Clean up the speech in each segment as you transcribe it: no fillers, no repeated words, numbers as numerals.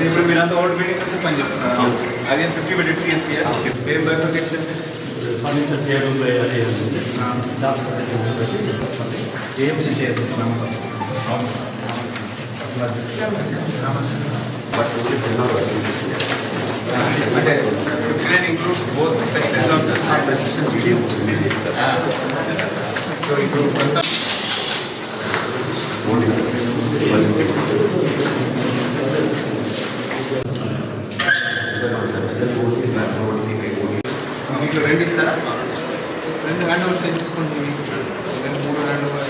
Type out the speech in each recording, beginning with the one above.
ఇప్పుడు మీరంతా old building నుంచి పనిచేస్తున్నారు. అది 50 బెడెడ్ సిఎన్సీ పేరు బైఫర్కేషన్ ఫర్నిచర్ చేయడం ఏఎంసీ చేయదు. అంటే includes both specialist video so ఇప్పుడు మీకు 2 ఇస్తారా? 2 హ్యాండ్ ఓవర్ తీసుకోండి. 3 hand over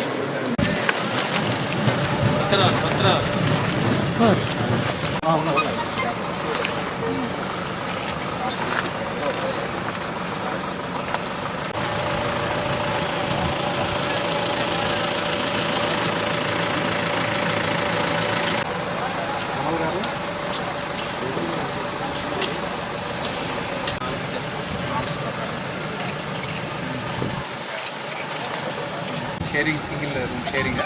sharing, single room sharing.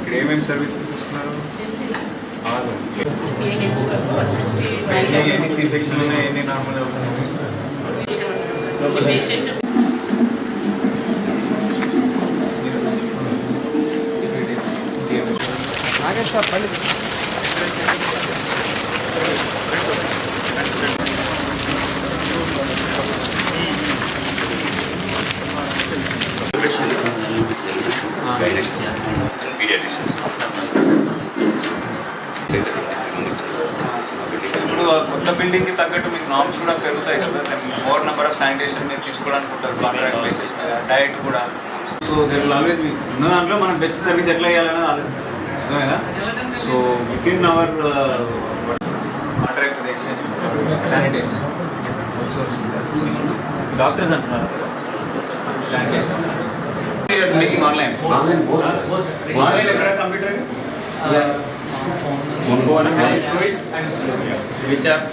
ఇక్కడ ఏమేమి సర్వీసెస్ ఇస్తున్నారు? ఎన్ని సి సెక్షన్ ఉన్నాయి, ఎన్ని నార్మల్ అవుతున్నాయి? ఇప్పుడు కొత్త బిల్డింగ్కి తగ్గట్టు మీకు నామ్స్ కూడా పెరుగుతాయి కదా. మోర్ నెంబర్ ఆఫ్ శానిటేషన్ మీరు తీసుకోవాలనుకుంటారు, కాంట్రాక్ట్ బేసిస్ మీద, డయట్ కూడా. సో దేర్ ఆల్వేస్ ఉన్న దాంట్లో మనం బెస్ట్ సర్వీస్ ఎట్లా ఇవ్వాలని ఆలోచిస్తాం కదా. So with in our contract extension sanitation outsource doctors అంటున్నారు శానిటేషన్ మేకింగ్ ఆన్లైన్. ఆన్లైన్ ఎక్కడ కంప్యూటర్ which app?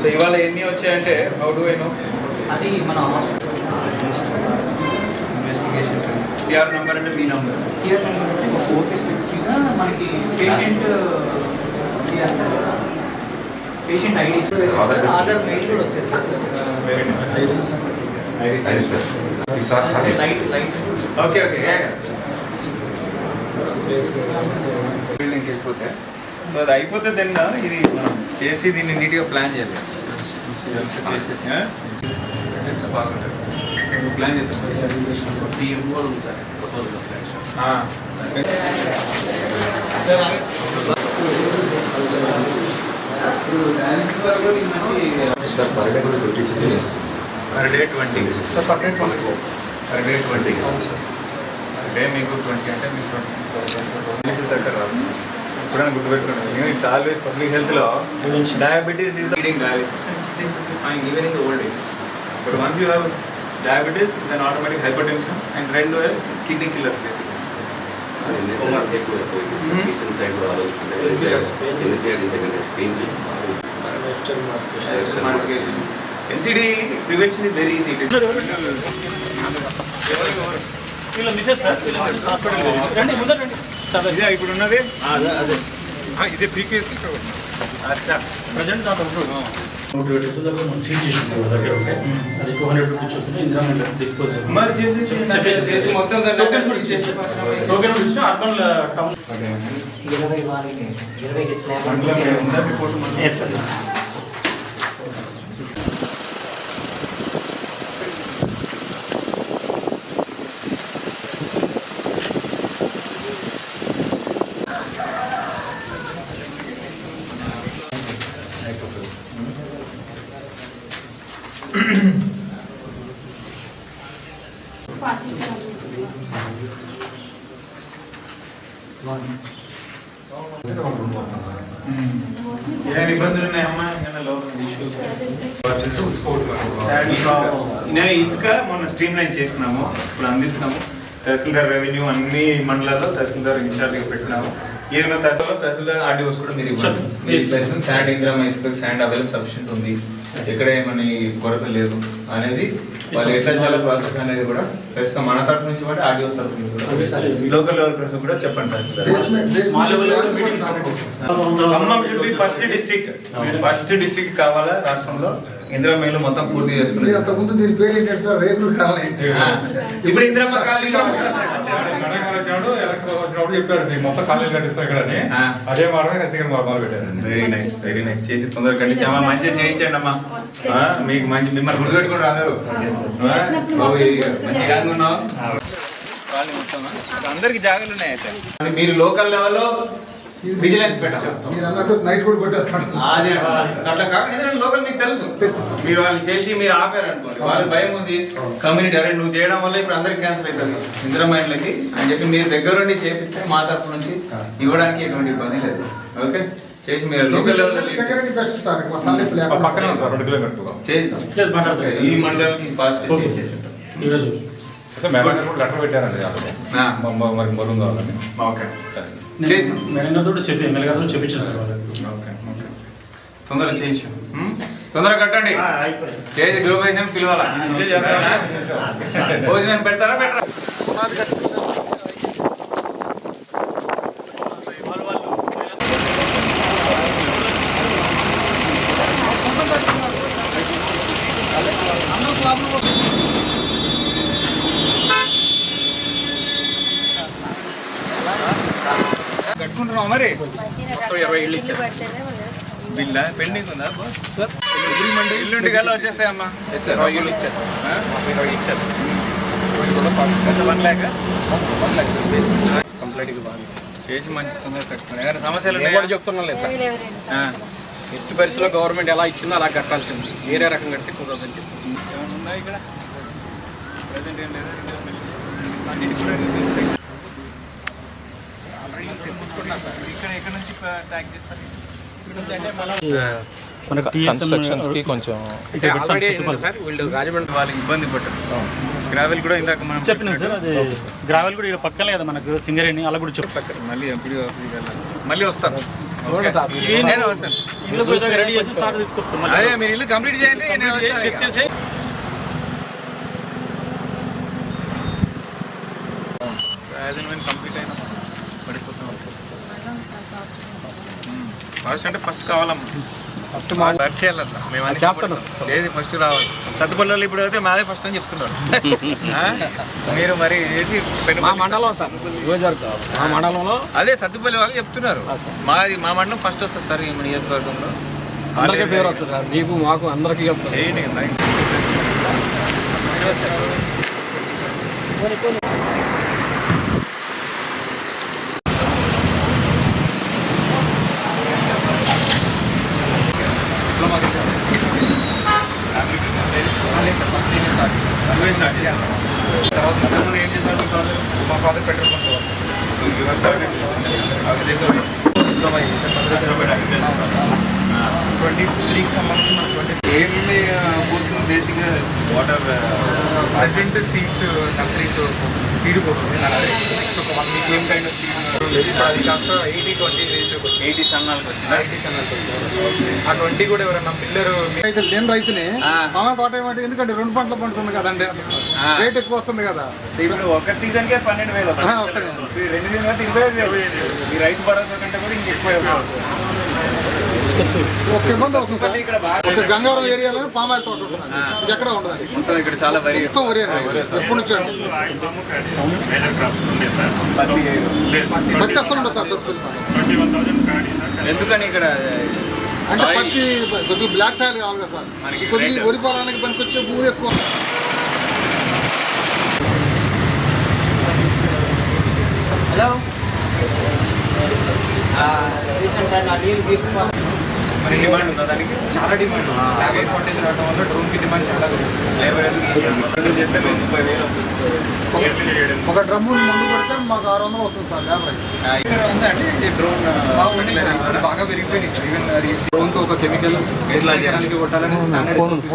సో ఇవాళ ఎన్ని వచ్చాయంటే హౌ డు ఐ నో? అది మన ఇన్వెస్టిగేషన్ సిఆర్ నెంబర్ అంటే మీ నెంబర్. సిఆర్ నెంబర్ అంటే ఓకే స్లిప్ మనకి పేషెంట్ ఐడి ఆధార్ మెయిల్ కూడా వచ్చేస్తుంది ఓకే ఓకే బిల్డింగ్కి వెళ్ళిపోతే. సో అది అయిపోతే దెన్ ఇది మనం చేసి దీన్ని నీట్గా ప్లాన్ చేయాలి. చేసేసి బాగుంటుంది. ప్లాన్ చేద్దాం. Per day 20 sir. Per day 20 sir. Per day 20 per day మీకు 20 అంటే మీకు 26,000 దగ్గర రాదు. ఎప్పుడైనా గుర్తుపెట్టుకోండి. ఇట్స్ ఆల్వేస్ పబ్లిక్ హెల్త్లో diabetes is leading dialysis and it is fine even in the old age. But once you have diabetes then automatic hypertension and రెండు kidney killers basically. NCD prevention is very easy. ఇప్పుడు ఉన్నది ఇదే ప్రీకేస్. అచ్చా present దాంట్లో 120 దాకా మనం seize చేసాం దగ్గర ఉంటే అది 200 రూపీస్ వస్తుంది. ఇందులో డిస్పోజల్ మరి చేసి మొత్తం టోకెన్ ఇచ్చిన అర్బన్ టౌన్ 20 వారికి 20కి స్లాబ్ ఏమైనా ఇబ్బందులు ఉన్నాయమ్మా? నేను ఇసుక మొన్న స్ట్రీమ్ లైన్ చేస్తున్నాము, ఇప్పుడు అందిస్తున్నాము. తహసీల్దార్ రెవెన్యూ అన్ని మండలాల్లో తహసీల్దార్ ఇన్ఛార్జ్గా పెట్టినాము. ఏదైనా తహసీల్దార్ ఆర్డీఓస్ కూడా మీరు ఇవ్వండి. శాండ్ ఇంగ్రామ్ ఇసుక శాండ్ అవైలబుల్ సఫిషియెంట్ ఉంది, ఎక్కడ ఏమని కొరత లేదు అనేది వాళ్ళు ఎట్లా చాలా ప్రాసెస్ అనేది కూడా ప్లస్ మన తరఫు నుంచి కూడా ఆర్డీఓస్ తరఫు నుంచి కూడా లోకల్ లెవెల్ కోసం కూడా చెప్పండి tahsildar. Khammam should be first district కావాలా రాష్ట్రంలో. ఇందిరమ్మ ఇల్లు మొత్తం పూర్తి చేసుకుని అంతకుముందు దీని పేరు ఏంటంటే సార్ రేకులు కాలనీ, ఇప్పుడు ఇందిరమ్మ కాలనీ వచ్చినప్పుడు చెప్పారు మీకు మొత్తం కాలేజీలు కట్టిస్తా ఇక్కడ అని. అదే మాట మొదలు పెట్టారు. వెరీ నైస్ చేసి తొందరగా కట్టించామా, మంచిగా చేయించండి అమ్మా. మీకు మంచి మిమ్మల్ని గుర్తుపెట్టుకుని రాలేదు, మంచిగా ఉన్నావు. అందరికి జాగాలు ఉన్నాయి. అయితే మీరు లోకల్ లెవెల్లో విజిలెన్స్ పెట్టాలి. మీరు అన్నట్టు నైట్ కూడా కొట్టేస్తాడు. అదే అట్లా కాకుండా లోకల్ మీకు తెలుసు, మీరు వాళ్ళు చేసి మీరు ఆపారు అనుకోండి, వాళ్ళకి భయం ఉంది కమ్యూనిటీ, అరే నువ్వు చేయడం వల్ల ఇప్పుడు అందరికి క్యాన్సర్ అవుతుంది ఇందిరామైన్లకి అని చెప్పి మీరు దగ్గరుండి చేపిస్తే మా తరఫు నుంచి ఇవ్వడానికి ఎటువంటి ఇబ్బంది లేదు. ఓకే చేసి మీరు local level security best sir, పక్కన ఉంది సార్ 2 కిలోమీటర్లు చేస్తాం. ఈ మండలానికి ఫాస్ట్ చేసేసుంటాం ఈరోజు. మేనేజర్ కూడా లెటర్ పెట్టారండి మరి మరుగు కావాలని. ఓకే మేనేజర్ తోటి చెప్పి ఎమ్మెల్యే గారు చెప్పించారు సార్ వాళ్ళకి. ఓకే ఓకే తొందరగా చేయించు, తొందరగా కట్టండి. చేసి గృహప్రవేశం పిలవాలా, భోజనం పెడతారా పెట్టరా? కట్టుకుంటున్నాం మరి. 20 ఇళ్ళు ఇచ్చారు. బిల్లా పెండింగ్ ఉందా సార్? ఇల్లుంటి కల్లా వచ్చేస్తాయమ్మా. 20 ఇళ్ళు ఇచ్చేస్తాం. 20 ఇచ్చేస్తాం. 1 lakh కంప్లీట్గా బాగా చేసి మంచి తొందరగా కట్టుకున్నాం. ఏమైనా సమస్యలు కూడా చెప్తున్నాం లేదు సార్, ఎట్టి పరిస్థితుల్లో గవర్నమెంట్ ఎలా ఇచ్చిందో అలా కట్టాల్సింది, వేరే రకం కడితే కుదరదని చెప్పి. ఏమైనా ఉన్నాయి ఇక్కడ ప్రజెంట్ ఏం లేదా? ఇక్కడ నుంచి ట్యాక్ చేస్తారు. కన్స్ట్రక్షన్స్ కి కొంచెం వీళ్ళు రాజమండ్రి వాళ్ళకి ఇబ్బంది పడ్డారు. గ్రావెల్ కూడా ఇందాక మనం చెప్పినాం సార్, అది గ్రావెల్ కూడా ఇక్కడ పక్కనే కదా మనకు సింగరేణి, అలా కూడా చెప్పారు. మళ్ళీ ఎప్పుడు మళ్ళీ వస్తాను. నేను వస్తాను. ఇల్లు రెడీ చేసి సార్ తీసుకొస్తాం. అదే మీరు ఇల్లు కంప్లీట్ చేయండి, చెప్పేసి కంప్లీట్ అయినా పడిపోతాం. ఫస్ట్ అంటే ఫస్ట్ కావాలమ్మా, ఫస్ట్ వర్క్ చేయాలన్నా. మేము లేదు ఫస్ట్ రావాలి. సత్తుపల్లి ఇప్పుడు అయితే మాదే ఫస్ట్ అని చెప్తున్నారు. మీరు మరి చేసి మా మండలం సార్, మా మండలంలో అదే సత్తుపల్లి వాళ్ళు చెప్తున్నారు మా మండలం ఫస్ట్ వస్తుంది సార్ ఈ నియోజకవర్గంలో. అందరికీ పేరు వస్తుంది సార్, మీకు మాకు అందరికీ చేయండి. తర్వాత ఏం చేశారు? మా ఫాదర్ పెట్రోల్ బంక్ 23కి సంబంధించిన ఏమి పోతుంది బేసిక్గా water present seeds nurseries seed పోతుంది. సో మీకు ఏం కైండ్ ఆఫ్ సీడ్ అది కాస్త 80-20 రేషియో 80 సన్నాలకు వచ్చింది. 80 సన్నాలకు వచ్చింది. ఆ 20 కూడా ఎవరన్నా పిల్లలు అయితే లేని రైతుని మన తోట ఏమంటే ఎందుకంటే 2 పంటలు పండుతుంది కదండి, రేట్ ఎక్కువ వస్తుంది కదా. ఇప్పుడు ఒక సీజన్కే 12,000 వస్తుంది. 2 సీజన్ అయితే 25,000. ఈ రైతు భరోసా కంటే కూడా ఇంకెక్కువ ఒక ఇబ్బంది అవుతుంది సార్. ఒక గంగావరం ఏరియాలో పామాయిల్ తోట ఉంటుంది, ఎక్కడ ఉండదండి. మొత్తం ఇక్కడ చాలా వరి మొత్తం వరి ఎప్పుడు నుంచి వచ్చేస్తుండ సార్ ఎందుకని ఇక్కడ అంటే పత్తి కొద్దిగా బ్లాక్ సాయిల్ కావాలి కదా సార్, కొద్దిగా వరి పొలానికి పనికొచ్చే భూమి ఎక్కువ. హలో మరి డిమాండ్ ఉందా దానికి? చాలా డిమాండ్ ఉంది. లేబర్ షార్టేజ్ రావడం వల్ల డ్రోన్కి డిమాండ్ చాలా లేబర్ ఎందుకు చేస్తే 30,000 ఒక డ్రమ్ము ముందు పెడితే మాకు 600 వస్తుంది సార్ లేబర్ ఉందండి డ్రోన్ ఇప్పుడు బాగా పెరిగిపోయినాయి సార్. ఈవెన్ అది డ్రోన్తో ఒక కెమికల్ ఎట్లా చేయడానికి కొట్టాలని స్టాండర్డ్ SOPs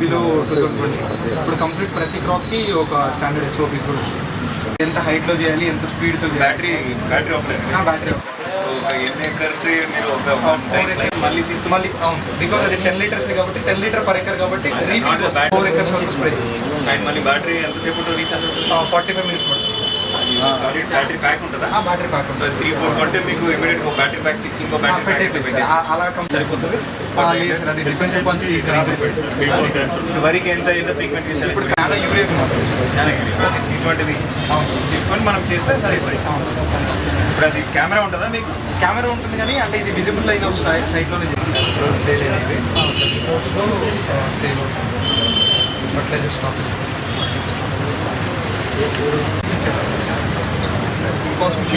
బిలో 2020. ఇప్పుడు కంప్లీట్ ప్రతి క్రాప్కి ఒక స్టాండర్డ్ SOPs కూడా వచ్చింది. ఎంత హైట్లో చేయాలి, ఎంత స్పీడ్తో చేయాలి. బ్యాటరీ ఆపరేట్ బ్యాటరీ సో ఎన్ని ఎకర్కి మీరు ఒక 4 acres మళ్ళీ అవును సార్. బికాజ్ అది 10 లీటర్స్ కాబట్టి 10 లీటర్ పర్ ఎకర్ కాబట్టి 4 acres వరకు స్ప్రే అండ్ మళ్ళీ బ్యాటరీ ఎంతసేపు రీఛార్జ్ అవుతుంది? 45 minutes పడుతుంది సార్. సారీ బ్యాటరీ ప్యాక్ ఉంటుందా? బ్యాటరీ ప్యాక్ సో 3-4 కొంటే మీకు ఇమీడియట్ ఒక బ్యాటరీ ప్యాక్ తీసి ఇంకో బ్యాటరీ పెట్టేసి అలా సరిపోతుంది. లేదు సార్, అది డిఫరెన్స్ వరికి ఎంత ఫ్రీక్వెంట్ చేశారు? ఇప్పుడు చాలా యూరియా ఇటువంటిది తీసుకొని మనం చేస్తే సరిపోయి. ఇప్పుడు అది కెమెరా ఉంటుందా మీకు? కెమెరా ఉంటుంది కానీ అంటే ఇది విజిబుల్ అయిన సైట్లోనే సేల్ అనేది రోడ్స్లో సేల్ అవుతుంది. ఫర్టిలైజర్ స్టాక్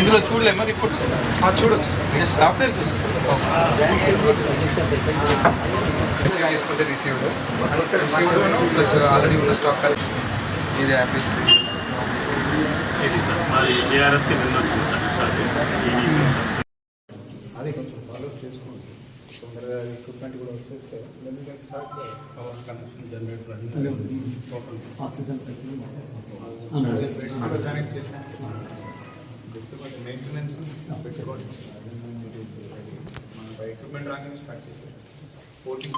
ఇందులో చూడలేమా రిపోర్ట్? చూడొచ్చు సాఫ్ట్వేర్ చూస్తుంది వేసుకుంటే రిసీవ్డ్ ప్లస్ ఆల్రెడీ ఉన్న స్టాక్ ఇది అప్లికేషన్. అది కొంచెం ఫాలో చేసుకోండి. తొందరగా ఎక్విప్మెంట్ కూడా వచ్చేస్తే పవర్ కనెక్షన్ జనరేటర్ కనెక్ట్ చేసాను. మెయింటెనెన్స్ పెట్టుకోండి. మన ఎక్విప్మెంట్ రాగానే స్టార్ట్ చేసాం. పోటీ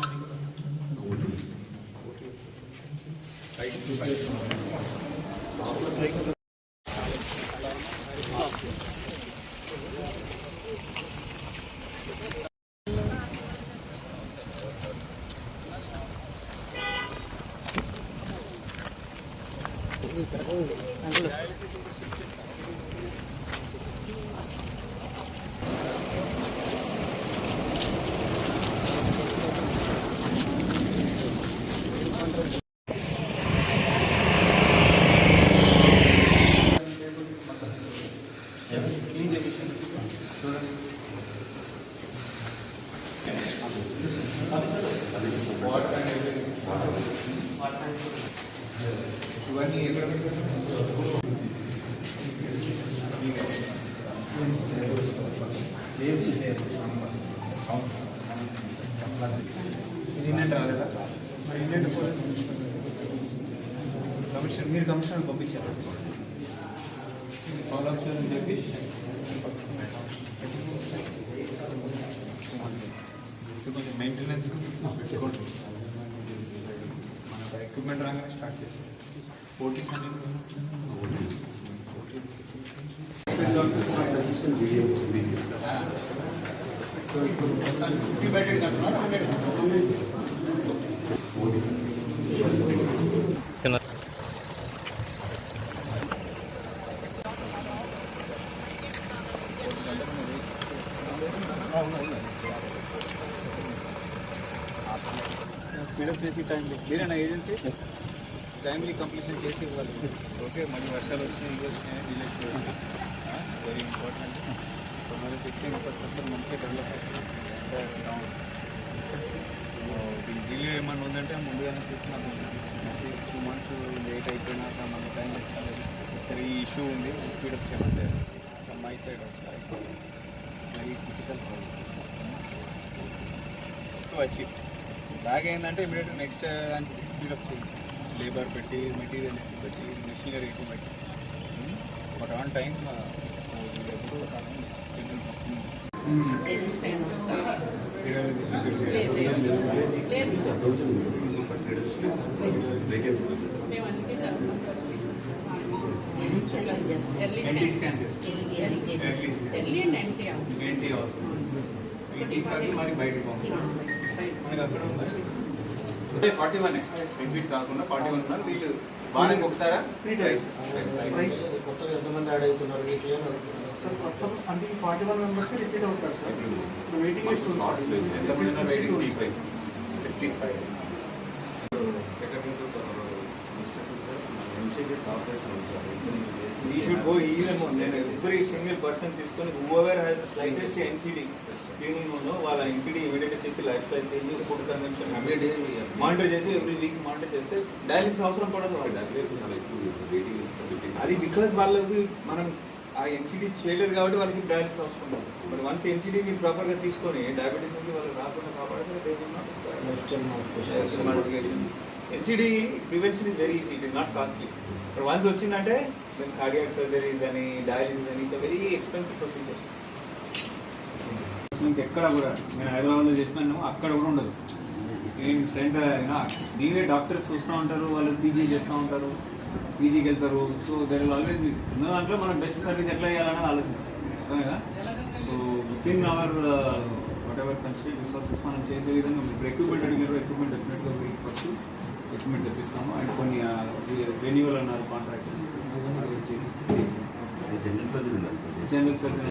ఇవన్నీ ఇది ఇండియన్ రాలేదా? మరి ఇండియన్ కమిషన్ మీరు కమిషన్ పంపించారు ఫాలో అప్ చేయని చెప్పి కొంచెం మెయింటెనెన్స్ పెట్టుకోండి. మన ఎక్విప్మెంట్ రాగానే స్టార్ట్ చేస్తాం. పోటీస్ స్పీడప్ చేసి టైంలీ మీరేనా ఏజెన్సీ టైమ్లీ కంప్లీషన్ చేసి ఇవ్వాలి. ఓకే, మళ్ళీ వర్షాలు వచ్చినాయి, ఇవి వచ్చినాయి, డిలేస్ వెరీ ఇంపార్టెంట్. సో మరి సిస్టమ్ ఇన్ఫ్రాస్ట్రక్చర్ మంచిగా డెవలప్ అవుతుంది. డిలే ఏమన్నా ఉందంటే ముందుగానే చూసిన 2 months లేట్ అయిపోయినాక మన టైం ఇస్తాను. సరే ఈ ఇష్యూ ఉంది, స్పీడప్ చేయమంటే మై సైడ్ వచ్చాయి వెరీ క్రిటికల్ టు అచీవ్. బాగా ఏంటంటే ఇమీడియట్ నెక్స్ట్ దానికి స్పీడప్ చేయించాలి. లేబర్ పెట్టి, మెటీరియల్ పెట్టి, మెషినరీ పెట్టి, బట్ ఆన్ టైం ఎప్పుడు ఎన్టీ స్కాన్ చేస్తాం. ఎన్టీ అవసరం 85 మరి బయటకు మనకి అక్కడ ఉంది 41 రిపీట్ కాకుండా 41 ఉన్నారు. వీళ్ళు వారానికి ఒకసారా కొత్తగా ఎంతమంది యాడ్ అవుతున్నారు వీక్లీ సార్? మొత్తం అంటే 41 మెంబర్స్ రిపీట్ అవుతారు సార్. వెయిటింగ్ లిస్ట్ ఎంతమంది ఉన్నారు? Waiting 55. Academic instruction sir, MCB corporation ఉంది సార్. ఈ షుడ్ గో ఈవెన్ మోర్. నేను ఎవ్రీ సింగిల్ పర్సన్ తీసుకొని whoever has the slightest NCD screening ఉందో వాళ్ళ ఎన్సిడి ఇమీడియట్ చేసి life style change, food consumption monitor చేసి ఎవ్రీ వీక్ మానిటర్ చేస్తే dialysis అవసరం పడదు వాళ్ళు. అది బికాస్ వాళ్ళకి మనం ఆ ఎన్సిడి చేయలేదు కాబట్టి వాళ్ళకి డయాలిసిస్ అవసరం పడదు. బట్ వన్స్ ఎన్సిడి మీరు ప్రాపర్గా తీసుకొని డయాబెటీస్ నుంచి వాళ్ళు రాకుండా కాపాడితే NCD prevention is very easy, it is not costly. But once వచ్చిందంటే దెన్ కార్డియాక్ సర్జరీస్ అని డయాలిసిస్ అని ఇట్స్ వెరీ ఎక్స్పెన్సివ్ ప్రొసీజర్స్. ఎక్కడ కూడా నేను హైదరాబాద్లో చేసినాను, అక్కడ కూడా ఉండదు. నేను సెంటర్ దీనివే డాక్టర్స్ చూస్తూ ఉంటారు, వాళ్ళు పీజీ చేస్తూ ఉంటారు, పీజీకి వెళ్తారు. సో దర్ ఆల్వేస్ ఉన్న దాంట్లో మనం బెస్ట్ సర్వీస్ ఎట్లా చేయాలనేది ఆలోచిస్తాం కదా. So with in our what ever construct resources మనం చేసే విధంగా ఇప్పుడు ఎక్విప్మెంట్ అడిగారు, ఎక్విప్మెంట్ డెఫినెట్గా వచ్చి ఎక్విప్మెంట్ తెప్పిస్తాము. అండ్ కొన్ని రెన్యూవల్ అన్నారు కాంట్రాక్ట్. General surgery